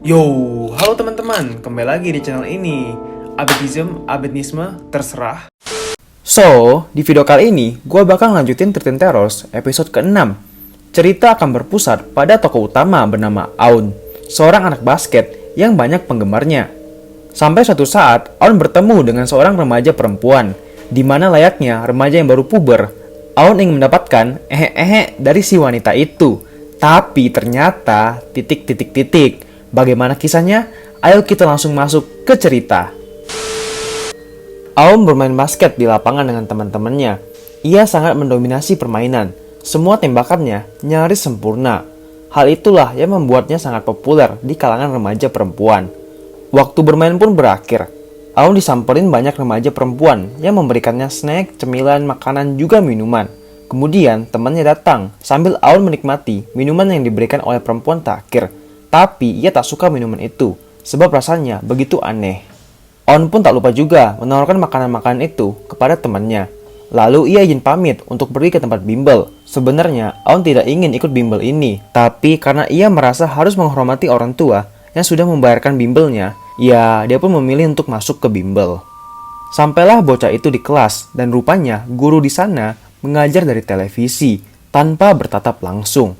Yo, halo teman-teman, kembali lagi di channel ini. Abedisme, terserah. So, di video kali ini, gue bakal lanjutin 13 Terrors episode ke-6. Cerita akan berpusat pada tokoh utama bernama Aun, seorang anak basket yang banyak penggemarnya. Sampai suatu saat, Aun bertemu dengan seorang remaja perempuan, di mana layaknya remaja yang baru puber, Aun ingin mendapatkan dari si wanita itu. Tapi ternyata Bagaimana kisahnya? Ayo kita langsung masuk ke cerita. Aum bermain basket di lapangan dengan teman-temannya. Ia sangat mendominasi permainan. Semua tembakannya nyaris sempurna. Hal itulah yang membuatnya sangat populer di kalangan remaja perempuan. Waktu bermain pun berakhir. Aum disamperin banyak remaja perempuan yang memberikannya snack, cemilan, makanan, juga minuman. Kemudian temannya datang sambil Aun menikmati minuman yang diberikan oleh perempuan terakhir. Tapi ia tak suka minuman itu, sebab rasanya begitu aneh. Aun pun tak lupa juga menawarkan makanan-makanan itu kepada temannya. Lalu ia izin pamit untuk pergi ke tempat bimbel. Sebenarnya Aun tidak ingin ikut bimbel ini, tapi karena ia merasa harus menghormati orang tua yang sudah membayarkan bimbelnya, ya dia pun memilih untuk masuk ke bimbel. Sampailah bocah itu di kelas, dan rupanya guru di sana mengajar dari televisi tanpa bertatap langsung.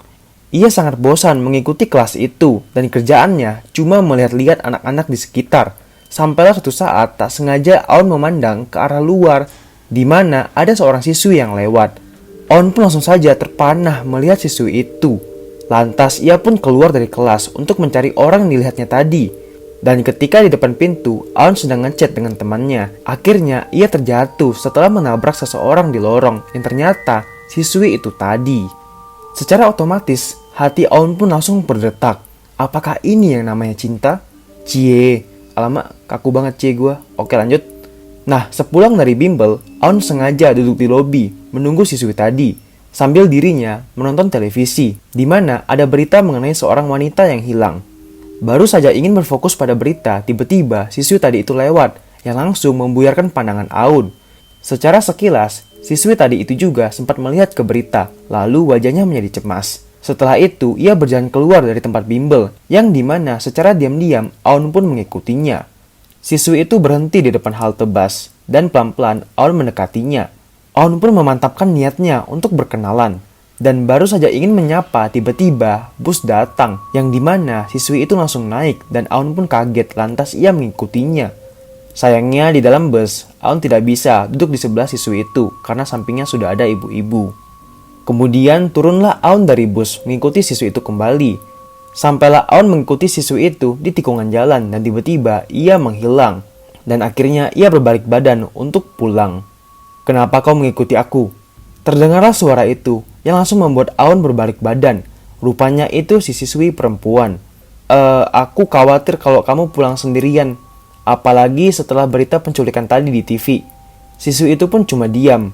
Ia sangat bosan mengikuti kelas itu dan kerjaannya cuma melihat-lihat anak-anak di sekitar. Sampailah suatu saat tak sengaja Aun memandang ke arah luar di mana ada seorang siswi yang lewat. Aun pun langsung saja terpanah melihat siswi itu. Lantas ia pun keluar dari kelas untuk mencari orang yang dilihatnya tadi. Dan ketika di depan pintu, Aun sedang ngechat dengan temannya. Akhirnya ia terjatuh setelah menabrak seseorang di lorong yang ternyata siswi itu tadi. Secara otomatis, hati Aun pun langsung berdetak. Apakah ini yang namanya cinta? Cie, alamak kaku banget cie gue. Oke lanjut. Nah, sepulang dari bimbel, Aun sengaja duduk di lobi menunggu siswi tadi, sambil dirinya menonton televisi, di mana ada berita mengenai seorang wanita yang hilang. Baru saja ingin berfokus pada berita, tiba-tiba siswi tadi itu lewat, yang langsung membuyarkan pandangan Aun. Secara sekilas, siswi tadi itu juga sempat melihat ke berita, lalu wajahnya menjadi cemas. Setelah itu, ia berjalan keluar dari tempat bimbel, yang dimana secara diam-diam Aun pun mengikutinya. Siswi itu berhenti di depan halte bus, dan pelan-pelan Aun mendekatinya. Aun pun memantapkan niatnya untuk berkenalan, dan baru saja ingin menyapa, tiba-tiba bus datang, yang dimana siswi itu langsung naik, dan Aun pun kaget lantas ia mengikutinya. Sayangnya di dalam bus, Aun tidak bisa duduk di sebelah siswi itu karena sampingnya sudah ada ibu-ibu. Kemudian turunlah Aun dari bus mengikuti siswi itu kembali. Sampailah Aun mengikuti siswi itu di tikungan jalan dan tiba-tiba ia menghilang. Dan akhirnya ia berbalik badan untuk pulang. "Kenapa kau mengikuti aku?" Terdengarlah suara itu yang langsung membuat Aun berbalik badan. Rupanya itu si siswi perempuan. Aku khawatir kalau kamu pulang sendirian. Apalagi setelah berita penculikan tadi di TV. Siswi itu pun cuma diam.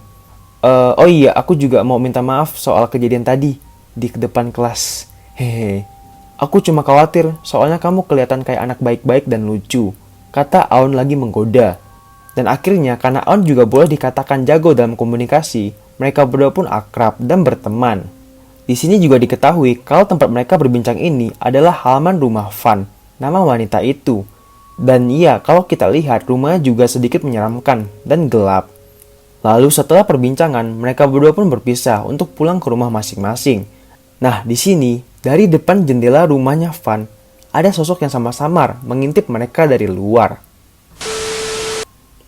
Oh iya, aku juga mau minta maaf soal kejadian tadi di depan kelas. Hehe. Aku cuma khawatir soalnya kamu kelihatan kayak anak baik-baik dan lucu, kata Aun lagi menggoda. Dan akhirnya karena Aun juga boleh dikatakan jago dalam komunikasi, mereka berdua pun akrab dan berteman. Di sini juga diketahui kalau tempat mereka berbincang ini adalah halaman rumah Van, nama wanita itu. Dan iya, kalau kita lihat rumahnya juga sedikit menyeramkan dan gelap. Lalu setelah perbincangan, mereka berdua pun berpisah untuk pulang ke rumah masing-masing. Nah, di sini, dari depan jendela rumahnya Van, ada sosok yang samar-samar mengintip mereka dari luar.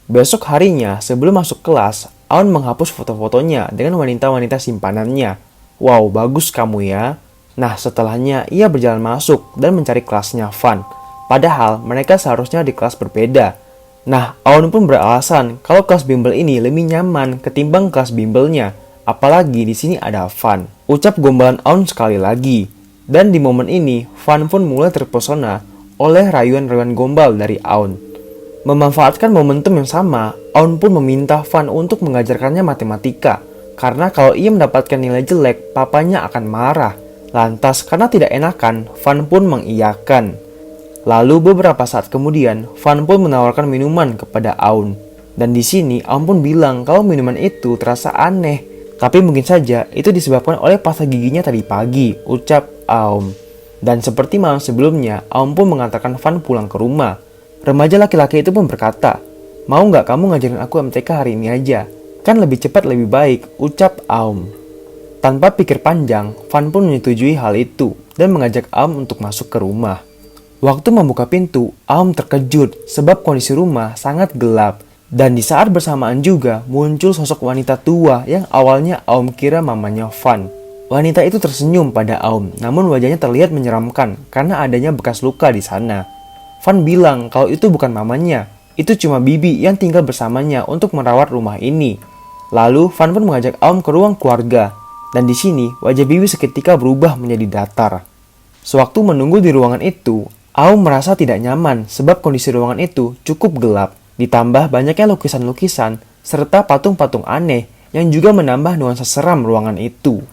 Besok harinya, sebelum masuk kelas, Aun menghapus foto-fotonya dengan wanita-wanita simpanannya. Wow, bagus kamu ya. Nah, setelahnya ia berjalan masuk dan mencari kelasnya Van. Padahal mereka seharusnya di kelas berbeda. Nah, Aun pun beralasan kalau kelas bimbel ini lebih nyaman ketimbang kelas bimbelnya. Apalagi di sini ada Van. Ucap gombalan Aun sekali lagi. Dan di momen ini, Van pun mulai terpesona oleh rayuan-rayuan gombal dari Aun. Memanfaatkan momentum yang sama, Aun pun meminta Van untuk mengajarkannya matematika. Karena kalau ia mendapatkan nilai jelek, papanya akan marah. Lantas karena tidak enakan, Van pun mengiyakan. Lalu beberapa saat kemudian, Van pun menawarkan minuman kepada Aun. Dan di sini Aun pun bilang kalau minuman itu terasa aneh. Tapi mungkin saja itu disebabkan oleh pasta giginya tadi pagi, ucap Aun. Dan seperti malam sebelumnya, Aum pun mengantarkan Van pulang ke rumah. Remaja laki-laki itu pun berkata, "Mau nggak kamu ngajarin aku MTK hari ini aja? Kan lebih cepat lebih baik," ucap Aum. Tanpa pikir panjang, Van pun menyetujui hal itu dan mengajak Aum untuk masuk ke rumah. Waktu membuka pintu, Aum terkejut sebab kondisi rumah sangat gelap. Dan di saat bersamaan juga muncul sosok wanita tua yang awalnya Aum kira mamanya Van. Wanita itu tersenyum pada Aum, namun wajahnya terlihat menyeramkan karena adanya bekas luka di sana. Van bilang kalau itu bukan mamanya, itu cuma bibi yang tinggal bersamanya untuk merawat rumah ini. Lalu Van pun mengajak Aum ke ruang keluarga, dan di sini wajah bibi seketika berubah menjadi datar. Sewaktu menunggu di ruangan itu, Aum merasa tidak nyaman sebab kondisi ruangan itu cukup gelap, ditambah banyaknya lukisan-lukisan serta patung-patung aneh yang juga menambah nuansa seram ruangan itu.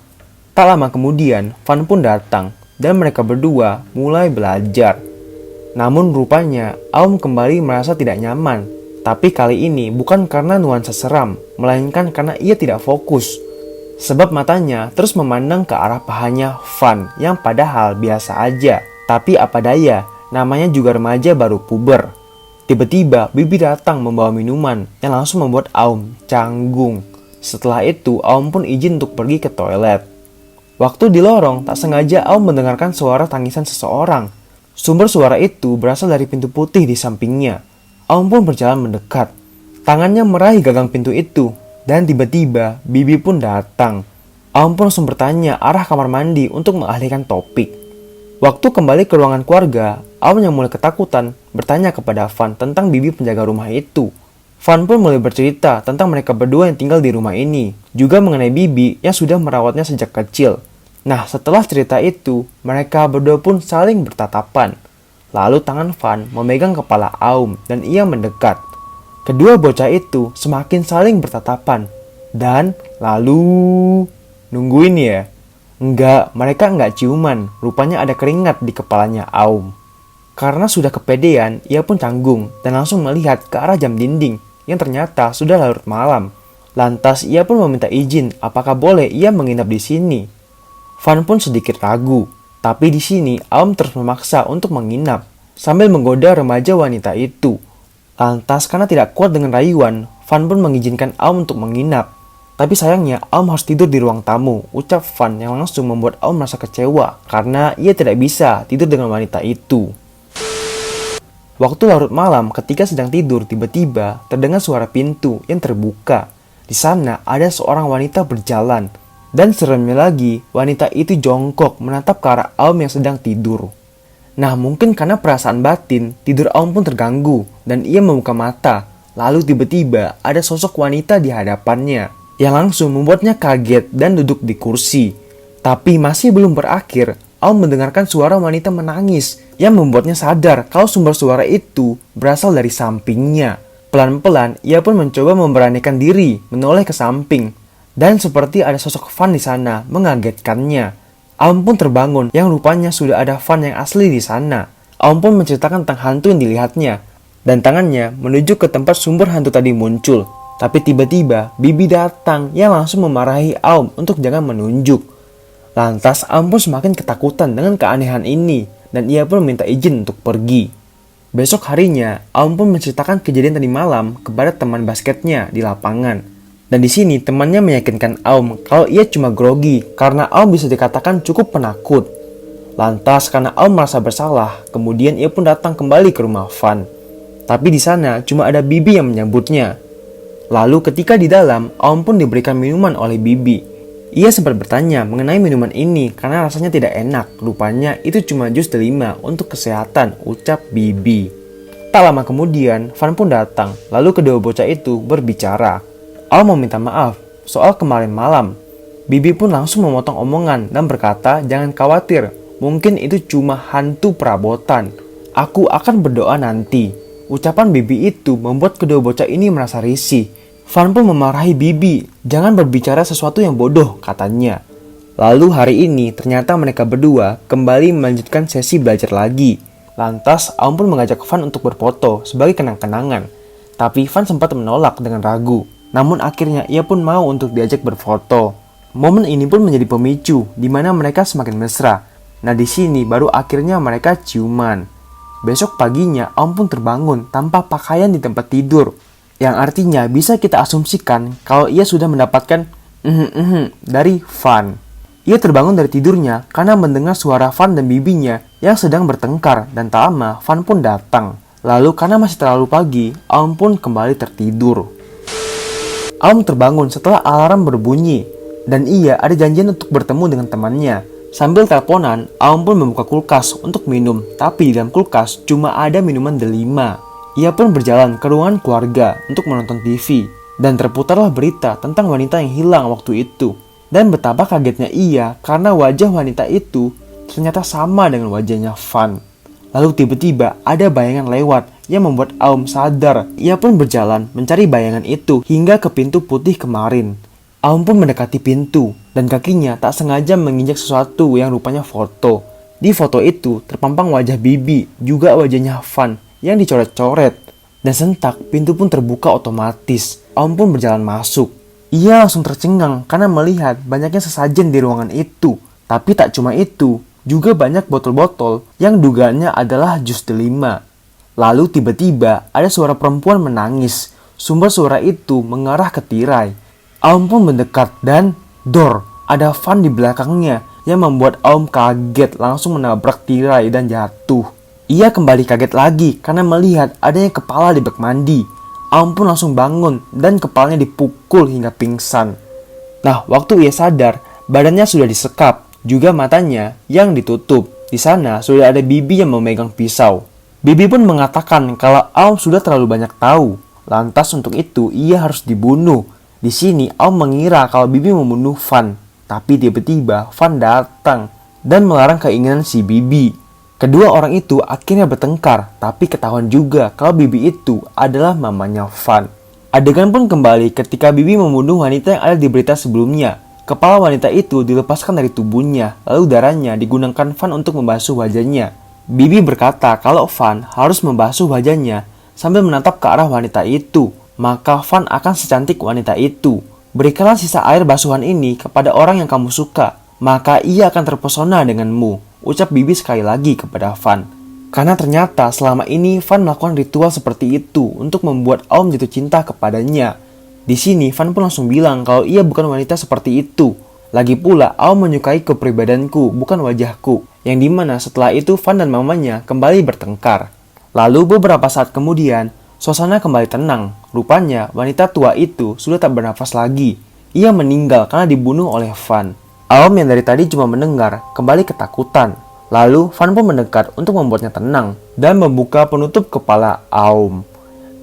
Tak lama kemudian, Van pun datang dan mereka berdua mulai belajar. Namun rupanya Aum kembali merasa tidak nyaman, tapi kali ini bukan karena nuansa seram, melainkan karena ia tidak fokus. Sebab matanya terus memandang ke arah pahanya Van yang padahal biasa aja. Tapi apa daya, namanya juga remaja baru puber. Tiba-tiba bibi datang membawa minuman yang langsung membuat Aum canggung. Setelah itu Aum pun izin untuk pergi ke toilet. Waktu di lorong, tak sengaja Aum mendengarkan suara tangisan seseorang. Sumber suara itu berasal dari pintu putih di sampingnya. Aum pun berjalan mendekat. Tangannya meraih gagang pintu itu. Dan tiba-tiba, bibi pun datang. Aum pun langsung bertanya arah kamar mandi untuk mengalihkan topik. Waktu kembali ke ruangan keluarga, Aum yang mulai ketakutan bertanya kepada Van tentang bibi penjaga rumah itu. Van pun mulai bercerita tentang mereka berdua yang tinggal di rumah ini. Juga mengenai bibi yang sudah merawatnya sejak kecil. Nah, setelah cerita itu, mereka berdua pun saling bertatapan. Lalu tangan Van memegang kepala Aum dan ia mendekat. Kedua bocah itu semakin saling bertatapan. Dan lalu... Nungguin ya? Enggak, mereka enggak ciuman. Rupanya ada keringat di kepalanya Aum. Karena sudah kepedean, ia pun canggung dan langsung melihat ke arah jam dinding yang ternyata sudah larut malam. Lantas ia pun meminta izin apakah boleh ia menginap di sini. Van pun sedikit ragu, tapi di sini Aum terus memaksa untuk menginap sambil menggoda remaja wanita itu. Lantas karena tidak kuat dengan rayuan, Van pun mengizinkan Aum untuk menginap. Tapi sayangnya Aum harus tidur di ruang tamu, ucap Van yang langsung membuat Aum merasa kecewa karena ia tidak bisa tidur dengan wanita itu. Waktu larut malam ketika sedang tidur tiba-tiba terdengar suara pintu yang terbuka. Di sana ada seorang wanita berjalan. Dan seremnya lagi, wanita itu jongkok menatap ke arah Aum yang sedang tidur. Nah, mungkin karena perasaan batin, tidur Aum pun terganggu dan ia membuka mata. Lalu tiba-tiba ada sosok wanita di hadapannya yang langsung membuatnya kaget dan duduk di kursi. Tapi masih belum berakhir, Aum mendengarkan suara wanita menangis yang membuatnya sadar kalau sumber suara itu berasal dari sampingnya. Pelan-pelan, ia pun mencoba memberanikan diri menoleh ke samping. Dan seperti ada sosok Van di sana mengagetkannya. Aum pun terbangun yang rupanya sudah ada Van yang asli di sana. Aum pun menceritakan tentang hantu yang dilihatnya. Dan tangannya menuju ke tempat sumber hantu tadi muncul. Tapi tiba-tiba bibi datang yang langsung memarahi Aum untuk jangan menunjuk. Lantas Aum pun semakin ketakutan dengan keanehan ini. Dan ia pun minta izin untuk pergi. Besok harinya Aum pun menceritakan kejadian tadi malam kepada teman basketnya di lapangan. Dan di sini temannya meyakinkan Aum kalau ia cuma grogi karena Aum bisa dikatakan cukup penakut. Lantas karena Aum merasa bersalah, kemudian ia pun datang kembali ke rumah Van. Tapi di sana cuma ada bibi yang menyambutnya. Lalu ketika di dalam, Aum pun diberikan minuman oleh bibi. Ia sempat bertanya mengenai minuman ini karena rasanya tidak enak. Rupanya itu cuma jus delima untuk kesehatan, ucap bibi. Tak lama kemudian, Van pun datang. Lalu kedua bocah itu berbicara. Aum meminta maaf soal kemarin malam. Bibi pun langsung memotong omongan dan berkata jangan khawatir, mungkin itu cuma hantu perabotan. Aku akan berdoa nanti. Ucapan bibi itu membuat kedua bocah ini merasa risih. Van pun memarahi bibi, jangan berbicara sesuatu yang bodoh, katanya. Lalu hari ini ternyata mereka berdua kembali melanjutkan sesi belajar lagi. Lantas Aum pun mengajak Van untuk berfoto sebagai kenang-kenangan. Tapi Van sempat menolak dengan ragu. Namun akhirnya ia pun mau untuk diajak berfoto. Momen ini pun menjadi pemicu di mana mereka semakin mesra. Nah di sini baru akhirnya mereka ciuman. Besok paginya Aum pun terbangun tanpa pakaian di tempat tidur. Yang artinya bisa kita asumsikan kalau ia sudah mendapatkan dari Van. Ia terbangun dari tidurnya karena mendengar suara Van dan bibinya yang sedang bertengkar, dan tak lama Van pun datang. Lalu karena masih terlalu pagi, Aum pun kembali tertidur. Aum terbangun setelah alarm berbunyi, dan ia ada janjian untuk bertemu dengan temannya. Sambil teleponan, Aum pun membuka kulkas untuk minum, tapi di dalam kulkas cuma ada minuman delima. Ia pun berjalan ke ruangan keluarga untuk menonton TV, dan terputarlah berita tentang wanita yang hilang waktu itu. Dan betapa kagetnya ia karena wajah wanita itu ternyata sama dengan wajahnya Van. Lalu tiba-tiba ada bayangan lewat yang membuat Aum sadar. Ia pun berjalan mencari bayangan itu hingga ke pintu putih kemarin. Aum pun mendekati pintu dan kakinya tak sengaja menginjak sesuatu yang rupanya foto. Di foto itu terpampang wajah Bibi, juga wajahnya Van yang dicoret-coret. Dan sentak pintu pun terbuka otomatis. Aum pun berjalan masuk. Ia langsung tercengang karena melihat banyaknya sesajen di ruangan itu. Tapi tak cuma itu, juga banyak botol-botol yang dugaannya adalah jus delima. Lalu tiba-tiba ada suara perempuan menangis. Sumber suara itu mengarah ke tirai. Aum pun mendekat dan ada Van di belakangnya yang membuat Aum kaget, langsung menabrak tirai dan jatuh. Ia kembali kaget lagi karena melihat adanya kepala di bak mandi. Aum pun langsung bangun dan kepalanya dipukul hingga pingsan. Nah, waktu ia sadar, badannya sudah disekap, juga matanya yang ditutup. Di sana sudah ada Bibi yang memegang pisau. Bibi pun mengatakan kalau Aum sudah terlalu banyak tahu. Lantas untuk itu ia harus dibunuh. Di sini Aum mengira kalau Bibi membunuh Van, tapi tiba-tiba Van datang dan melarang keinginan si Bibi. Kedua orang itu akhirnya bertengkar, tapi ketahuan juga kalau Bibi itu adalah mamanya Van. Adegan pun kembali ketika Bibi membunuh wanita yang ada di berita sebelumnya. Kepala wanita itu dilepaskan dari tubuhnya, lalu darahnya digunakan Van untuk membasuh wajahnya. Bibi berkata kalau Van harus membasuh wajahnya sambil menatap ke arah wanita itu, maka Van akan secantik wanita itu. Berikanlah sisa air basuhan ini kepada orang yang kamu suka, maka ia akan terpesona denganmu, ucap Bibi sekali lagi kepada Van. Karena ternyata selama ini Van melakukan ritual seperti itu untuk membuat Aum jatuh cinta kepadanya. Di sini Van pun langsung bilang kalau ia bukan wanita seperti itu. Lagi pula Aum menyukai kepribadianku, bukan wajahku. Yang dimana setelah itu Van dan mamanya kembali bertengkar. Lalu beberapa saat kemudian, suasana kembali tenang. Rupanya wanita tua itu sudah tak bernafas lagi. Ia meninggal karena dibunuh oleh Van. Aum yang dari tadi cuma mendengar kembali ketakutan. Lalu Van pun mendekat untuk membuatnya tenang dan membuka penutup kepala Aum.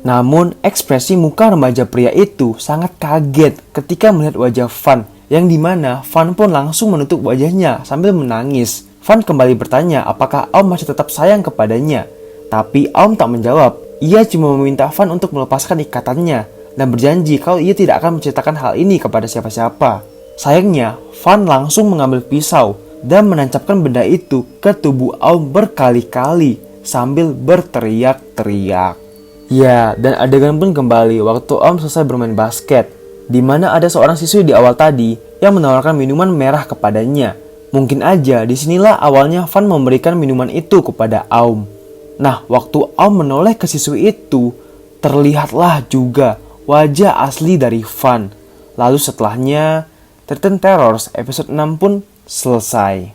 Namun ekspresi muka remaja pria itu sangat kaget ketika melihat wajah Van, yang dimana Van pun langsung menutup wajahnya sambil menangis. Van kembali bertanya apakah Aum masih tetap sayang kepadanya. Tapi Aum tak menjawab. Ia cuma meminta Van untuk melepaskan ikatannya dan berjanji kalau ia tidak akan menceritakan hal ini kepada siapa-siapa. Sayangnya, Van langsung mengambil pisau dan menancapkan benda itu ke tubuh Aum berkali-kali sambil berteriak-teriak. Ya, dan adegan pun kembali waktu Aum selesai bermain basket, di mana ada seorang siswi di awal tadi yang menawarkan minuman merah kepadanya. Mungkin aja disinilah awalnya Van memberikan minuman itu kepada Aum. Nah, waktu Aum menoleh ke siswi itu, terlihatlah juga wajah asli dari Van. Lalu setelahnya, 13 Terrors episode 6 pun selesai.